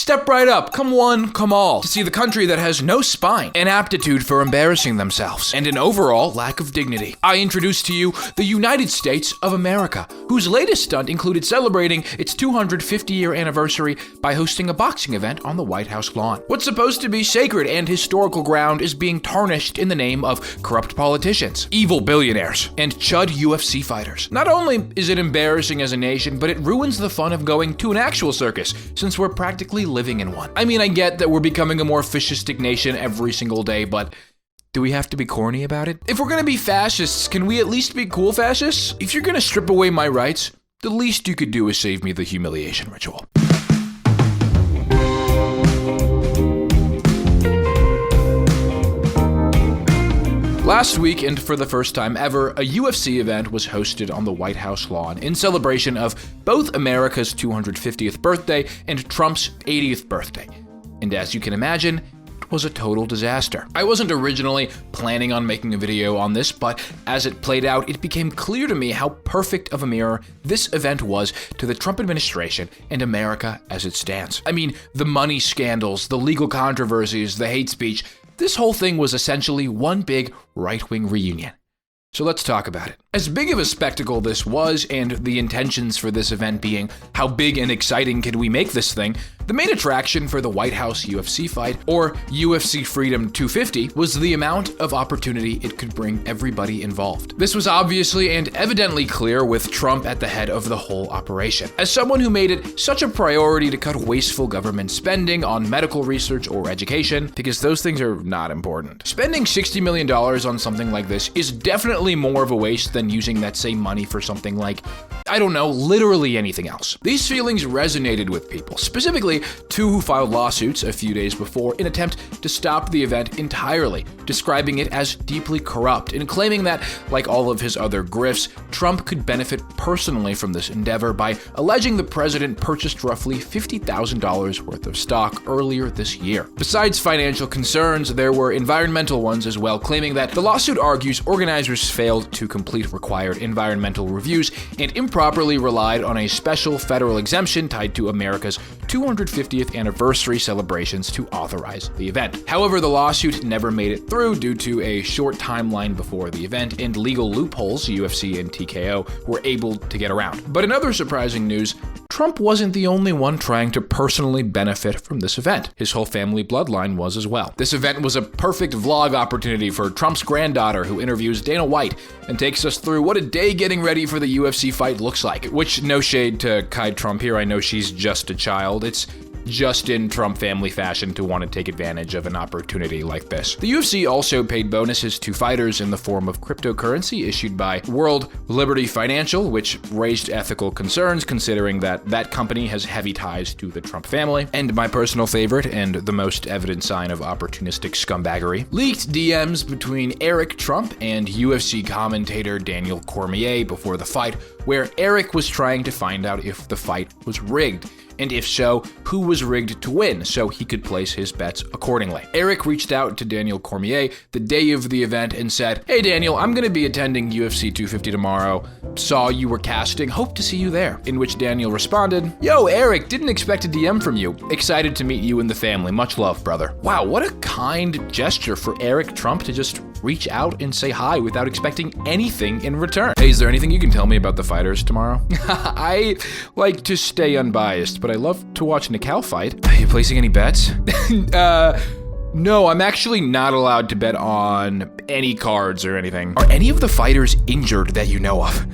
Step right up, come one, come all, to see the country that has no spine, an aptitude for embarrassing themselves, and an overall lack of dignity. I introduce to you the United States of America, whose latest stunt included celebrating its 250-year anniversary by hosting a boxing event on the White House lawn. What's supposed to be sacred and historical ground is being tarnished in the name of corrupt politicians, evil billionaires, and chud UFC fighters. Not only is it embarrassing as a nation, but it ruins the fun of going to an actual circus, since we're practically living in one. I mean, I get that we're becoming a more fascistic nation every single day, but do we have to be corny about it? If we're gonna be fascists, can we at least be cool fascists? If you're gonna strip away my rights, the least you could do is save me the humiliation ritual. Last week, and for the first time ever, a UFC event was hosted on the White House lawn in celebration of both America's 250th birthday and Trump's 80th birthday. And as you can imagine, it was a total disaster. I wasn't originally planning on making a video on this, but as it played out, it became clear to me how perfect of a mirror this event was to the Trump administration and America as it stands. I mean, the money scandals, the legal controversies, the hate speech, this whole thing was essentially one big right-wing reunion. So let's talk about it. As big of a spectacle this was, and the intentions for this event being how big and exciting can we make this thing, the main attraction for the White House UFC fight, or UFC Freedom 250, was the amount of opportunity it could bring everybody involved. This was obviously and evidently clear with Trump at the head of the whole operation. As someone who made it such a priority to cut wasteful government spending on medical research or education, because those things are not important, spending $60 million on something like this is definitely more of a waste than using that same money for something like, I don't know, literally anything else. These feelings resonated with people, specifically two who filed lawsuits a few days before in an attempt to stop the event entirely, describing it as deeply corrupt and claiming that, like all of his other grifts, Trump could benefit personally from this endeavor by alleging the president purchased roughly $50,000 worth of stock earlier this year. Besides financial concerns, there were environmental ones as well, claiming that the lawsuit argues organizers failed to complete required environmental reviews and improperly relied on a special federal exemption tied to America's 250th anniversary celebrations to authorize the event. However, the lawsuit never made it through due to a short timeline before the event and legal loopholes UFC and TKO were able to get around. But in other surprising news, Trump wasn't the only one trying to personally benefit from this event. His whole family bloodline was as well. This event was a perfect vlog opportunity for Trump's granddaughter, who interviews Dana White and takes us through what a day getting ready for the UFC fight looks like. Which, no shade to Kai Trump here, I know she's just a child. It's just in Trump family fashion to want to take advantage of an opportunity like this. The UFC also paid bonuses to fighters in the form of cryptocurrency issued by World Liberty Financial, which raised ethical concerns considering that that company has heavy ties to the Trump family. And my personal favorite, and the most evident sign of opportunistic scumbaggery, leaked DMs between Eric Trump and UFC commentator Daniel Cormier before the fight, where Eric was trying to find out if the fight was rigged, and if so, who was rigged to win, so he could place his bets accordingly. Eric reached out to Daniel Cormier the day of the event and said, "Hey Daniel, I'm gonna be attending UFC 250 tomorrow. Saw you were casting, hope to see you there." In which Daniel responded, "Yo, Eric, didn't expect a DM from you. Excited to meet you and the family. Much love, brother." Wow, what a kind gesture for Eric Trump to just reach out and say hi without expecting anything in return. Hey, is there anything you can tell me about the fighters tomorrow? I like to stay unbiased, but I love to watch Nikal fight. Are you placing any bets? No, I'm actually not allowed to bet on any cards or anything. Are any of the fighters injured that you know of?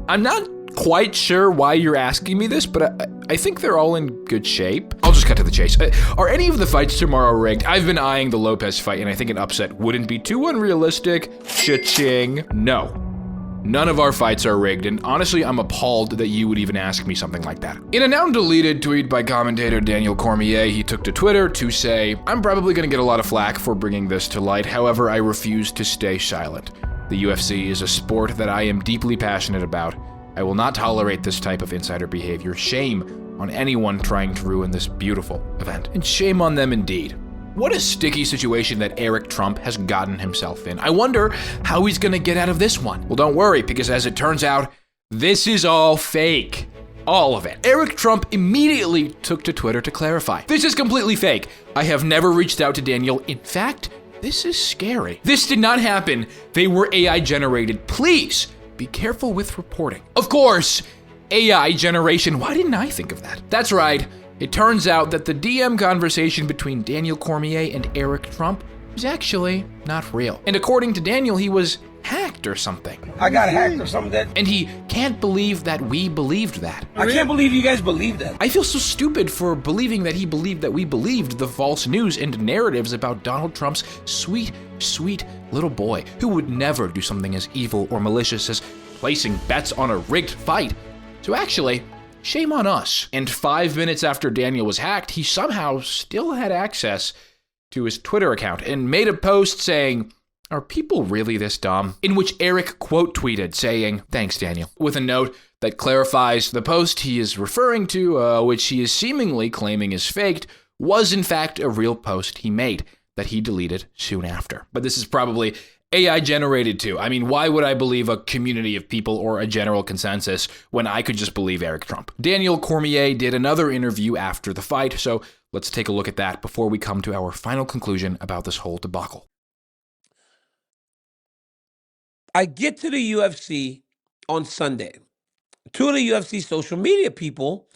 I'm not quite sure why you're asking me this, but I think they're all in good shape. I'll just cut to the chase. Are any of the fights tomorrow rigged? I've been eyeing the Lopez fight, and I think an upset wouldn't be too unrealistic. Cha-ching. No. None of our fights are rigged, and honestly, I'm appalled that you would even ask me something like that. In a now-deleted tweet by commentator Daniel Cormier, he took to Twitter to say, "I'm probably going to get a lot of flack for bringing this to light, however, I refuse to stay silent. The UFC is a sport that I am deeply passionate about. I will not tolerate this type of insider behavior. Shame on anyone trying to ruin this beautiful event. And shame on them indeed." What a sticky situation that Eric Trump has gotten himself in. I wonder how he's gonna get out of this one. Well, don't worry, because as it turns out, this is all fake. all of it. Eric Trump immediately took to Twitter to clarify. This is completely fake. I have never reached out to Daniel. In fact, this is scary. This did not happen. They were AI generated. Please be careful with reporting. Of course, AI generation. Why didn't I think of that? That's right. It turns out that the DM conversation between Daniel Cormier and Eric Trump was actually not real. And according to Daniel, he was hacked or something. I got hacked or something. And he can't believe that we believed that. I can't believe you guys believed that. I feel so stupid for believing that he believed that we believed the false news and narratives about Donald Trump's sweet, sweet little boy who would never do something as evil or malicious as placing bets on a rigged fight. So actually, shame on us. And 5 minutes after Daniel was hacked, he somehow still had access to his Twitter account and made a post saying, "Are people really this dumb?" In which Eric quote tweeted saying, "Thanks, Daniel," with a note that clarifies the post he is referring to, which he is seemingly claiming is faked, was in fact a real post he made that he deleted soon after. But this is probably AI generated too. I mean, why would I believe a community of people or a general consensus when I could just believe Eric Trump? Daniel Cormier did another interview after the fight, so let's take a look at that before we come to our final conclusion about this whole debacle. I get to the UFC on Sunday. Two of the UFC social media people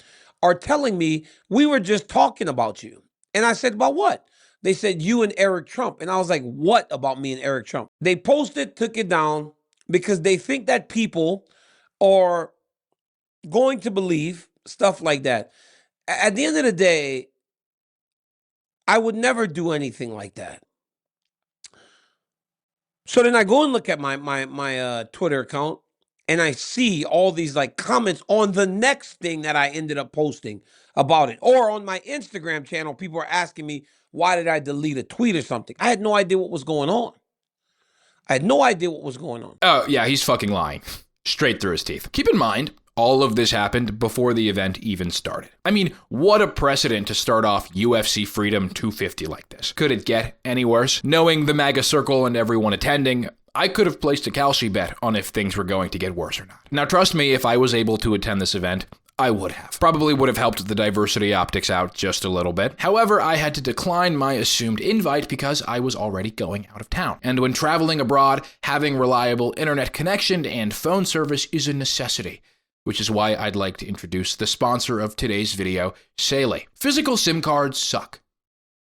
are telling me, "We were just talking about you." And I said, "About what?" They said, "You and Eric Trump." And I was like, "What about me and Eric Trump?" They posted, took it down because they think that people are going to believe stuff like that. At the end of the day, I would never do anything like that. So then I go and look at my Twitter account, and I see all these like comments on the next thing that I ended up posting about it. Or on my Instagram channel, people are asking me, why did I delete a tweet or something? I had no idea what was going on. Oh, yeah, he's fucking lying. Straight through his teeth. Keep in mind, all of this happened before the event even started. I mean, what a precedent to start off UFC Freedom 250 like this. Could it get any worse? Knowing the MAGA circle and everyone attending, I could have placed a Kalshi bet on if things were going to get worse or not. Now, trust me, if I was able to attend this event, I would have. Probably would have helped the diversity optics out just a little bit. However, I had to decline my assumed invite because I was already going out of town. And when traveling abroad, having reliable internet connection and phone service is a necessity, which is why I'd like to introduce the sponsor of today's video, Saji. Physical SIM cards suck.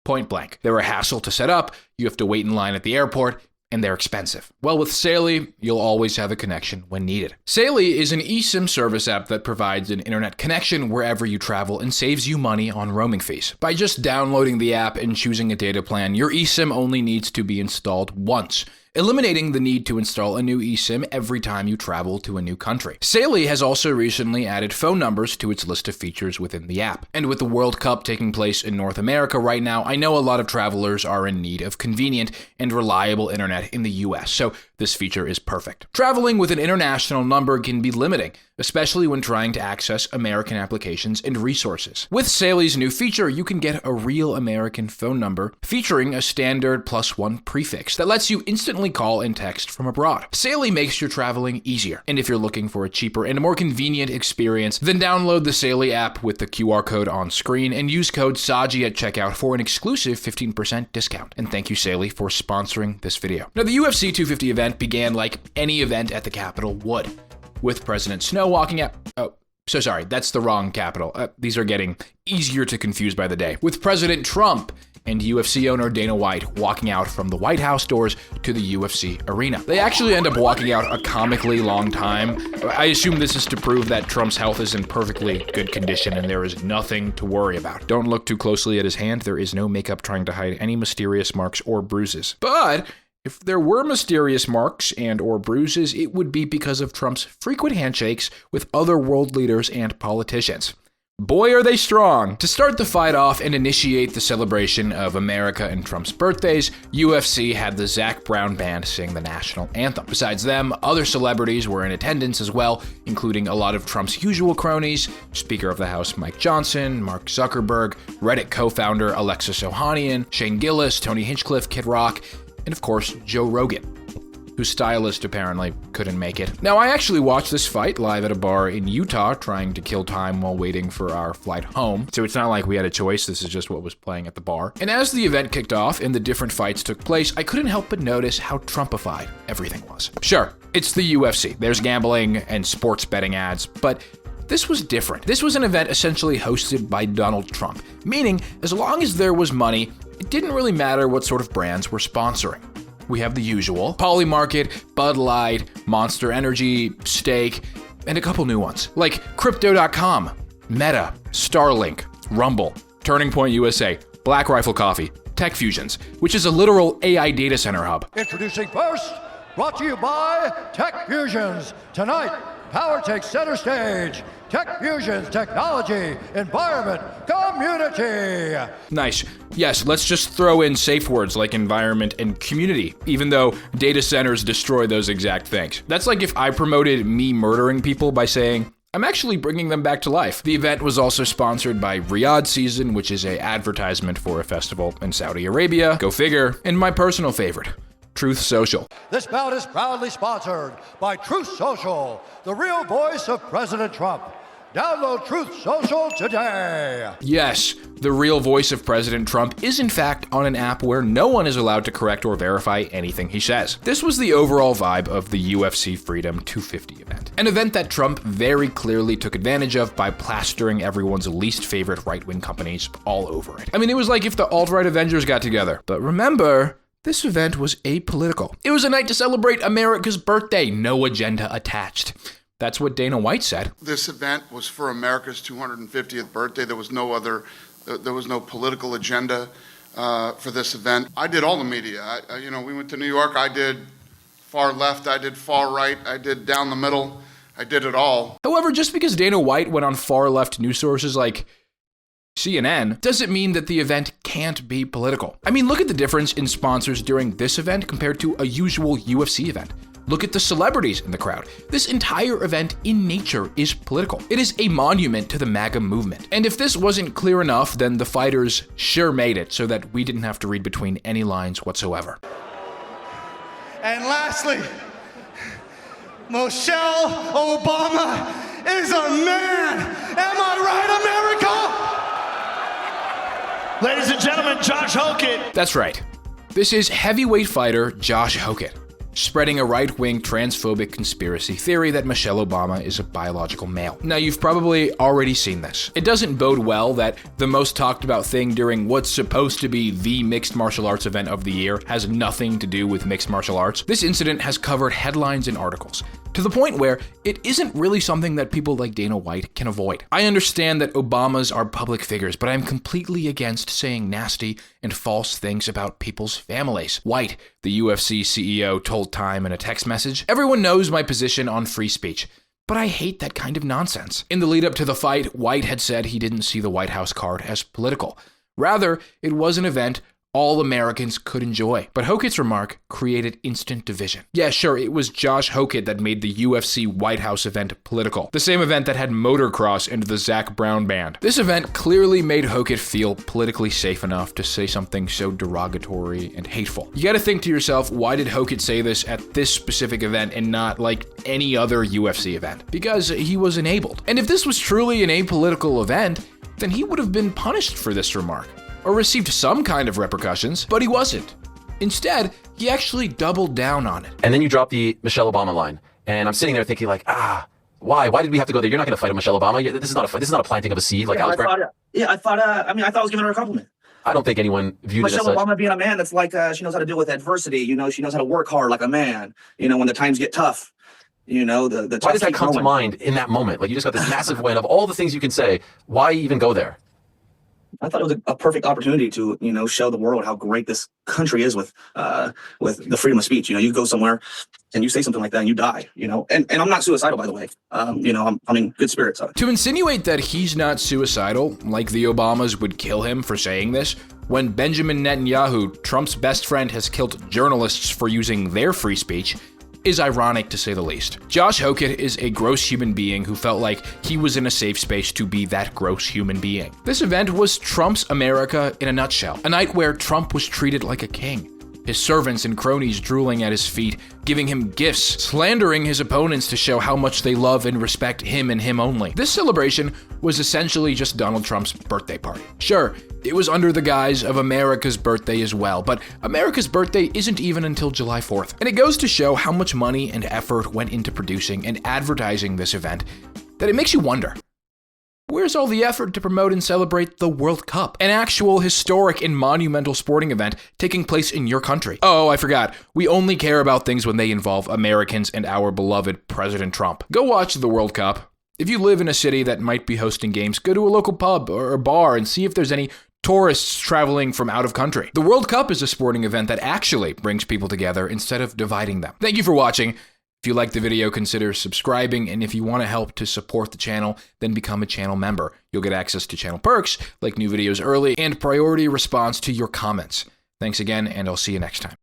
Point blank. They're a hassle to set up, you have to wait in line at the airport, and they're expensive. Well, with Saji, you'll always have a connection when needed. Saji is an eSIM service app that provides an internet connection wherever you travel and saves you money on roaming fees. By just downloading the app and choosing a data plan, your eSIM only needs to be installed once, eliminating the need to install a new eSIM every time you travel to a new country. Saji has also recently added phone numbers to its list of features within the app. And with the World Cup taking place in North America right now, I know a lot of travelers are in need of convenient and reliable internet in the US, so this feature is perfect. Traveling with an international number can be limiting, especially when trying to access American applications and resources. With Saji's new feature, you can get a real American phone number featuring a standard +1 prefix that lets you instantly call and text from abroad. Saji makes your traveling easier, and if you're looking for a cheaper and more convenient experience, then download the Saji app with the QR code on screen and use code Saji at checkout for an exclusive 15% discount. And thank you, Saji, for sponsoring this video. Now, the UFC 250 event began like any event at the Capitol would, with President Snow walking out. Oh, so sorry, that's the wrong Capitol. These are getting easier to confuse by the day. With President Trump and UFC owner Dana White walking out from the White House doors to the UFC arena. They actually end up walking out a comically long time. I assume this is to prove that Trump's health is in perfectly good condition and there is nothing to worry about. Don't look too closely at his hand. There is no makeup trying to hide any mysterious marks or bruises. But if there were mysterious marks and or bruises, it would be because of Trump's frequent handshakes with other world leaders and politicians. Boy, are they strong! To start the fight off and initiate the celebration of America and Trump's birthdays, UFC had the Zac Brown Band sing the national anthem. Besides them, other celebrities were in attendance as well, including a lot of Trump's usual cronies, Speaker of the House Mike Johnson, Mark Zuckerberg, Reddit co-founder Alexis Ohanian, Shane Gillis, Tony Hinchcliffe, Kid Rock, and of course, Joe Rogan. whose stylist apparently couldn't make it. Now, I actually watched this fight live at a bar in Utah, trying to kill time while waiting for our flight home, so it's not like we had a choice, this is just what was playing at the bar. And as the event kicked off and the different fights took place, I couldn't help but notice how Trumpified everything was. Sure, it's the UFC, there's gambling and sports betting ads, but this was different. This was an event essentially hosted by Donald Trump, meaning as long as there was money, it didn't really matter what sort of brands were sponsoring. We have the usual: Poly Market, Bud Light, Monster Energy, Steak, and a couple new ones, like Crypto.com, Meta, Starlink, Rumble, Turning Point USA, Black Rifle Coffee, Tech Fusions, which is a literal AI data center hub. Introducing first, brought to you by Tech Fusions. Tonight, power takes center stage. Tech Fusions, technology, environment, community. Nice. Yes, let's just throw in safe words like environment and community, even though data centers destroy those exact things. That's like if I promoted me murdering people by saying, I'm actually bringing them back to life. The event was also sponsored by Riyadh Season, which is an advertisement for a festival in Saudi Arabia. Go figure. And my personal favorite, Truth Social. This bout is proudly sponsored by Truth Social, the real voice of President Trump. Download Truth Social today. Yes, the real voice of President Trump is in fact on an app where no one is allowed to correct or verify anything he says. This was the overall vibe of the UFC Freedom 250 event. An event that Trump very clearly took advantage of by plastering everyone's least favorite right-wing companies all over it. I mean, it was like if the alt-right Avengers got together. But remember, this event was apolitical. It was a night to celebrate America's birthday, no agenda attached. That's what Dana White said. This event was for America's 250th birthday. There was no political agenda for this event. I did all the media. We went to New York. I did far left. I did far right. I did down the middle. I did it all. However, just because Dana White went on far left news sources like CNN doesn't mean that the event can't be political. I mean, look at the difference in sponsors during this event compared to a usual UFC event. Look at the celebrities in the crowd. This entire event in nature is political. It is a monument to the MAGA movement. And if this wasn't clear enough, then the fighters sure made it so that we didn't have to read between any lines whatsoever. And lastly, Michelle Obama is a man. Am I right, America? Ladies and gentlemen, Josh Hokett. That's right. This is heavyweight fighter Josh Hokett, spreading a right-wing transphobic conspiracy theory that Michelle Obama is a biological male. Now, you've probably already seen this. It doesn't bode well that the most talked about thing during what's supposed to be the mixed martial arts event of the year has nothing to do with mixed martial arts. This incident has covered headlines and articles, to the point where it isn't really something that people like Dana White can avoid. I understand that Obamas are public figures, but I'm completely against saying nasty and false things about people's families. White, the UFC CEO, told Time in a text message, "Everyone knows my position on free speech, but I hate that kind of nonsense." In the lead up to the fight, White had said he didn't see the White House card as political. Rather, it was an event all Americans could enjoy. But Hokett's remark created instant division. Yeah, sure, it was Josh Hokett that made the UFC White House event political. The same event that had motocross and the Zac Brown band. This event clearly made Hokett feel politically safe enough to say something so derogatory and hateful. You gotta think to yourself, why did Hokett say this at this specific event and not like any other UFC event? Because he was enabled. And if this was truly an apolitical event, then he would have been punished for this remark, or received some kind of repercussions, but he wasn't. Instead, he actually doubled down on it. And then you drop the Michelle Obama line, and I'm sitting there thinking like, why? Why did we have to go there? You're not going to fight with Michelle Obama. This is not a fight. This is not a planting of a seed. Like I thought I was giving her a compliment. I don't think anyone viewed Michelle it as Obama being a man that's like she knows how to deal with adversity. She knows how to work hard like a man. When the times get tough. The why does that come to mind in that moment? Like you just got this massive win of all the things you can say. Why even go there? I thought it was a perfect opportunity to, show the world how great this country is with the freedom of speech. You go somewhere and you say something like that and you die, and I'm not suicidal, by the way. I'm in good spirits. To insinuate that he's not suicidal, like the Obamas would kill him for saying this, when Benjamin Netanyahu, Trump's best friend, has killed journalists for using their free speech, is ironic to say the least. Josh Hokett is a gross human being who felt like he was in a safe space to be that gross human being. This event was Trump's America in a nutshell, a night where Trump was treated like a king. his servants and cronies drooling at his feet, giving him gifts, slandering his opponents to show how much they love and respect him and him only. This celebration was essentially just Donald Trump's birthday party. Sure, it was under the guise of America's birthday as well, but America's birthday isn't even until July 4th. And it goes to show how much money and effort went into producing and advertising this event that it makes you wonder, where's all the effort to promote and celebrate the World Cup? An actual historic and monumental sporting event taking place in your country. Oh, I forgot. We only care about things when they involve Americans and our beloved President Trump. Go watch the World Cup. If you live in a city that might be hosting games, go to a local pub or bar and see if there's any tourists traveling from out of country. The World Cup is a sporting event that actually brings people together instead of dividing them. Thank you for watching. If you liked the video, consider subscribing, and if you want to help to support the channel, then become a channel member. You'll get access to channel perks, like new videos early, and priority response to your comments. Thanks again, and I'll see you next time.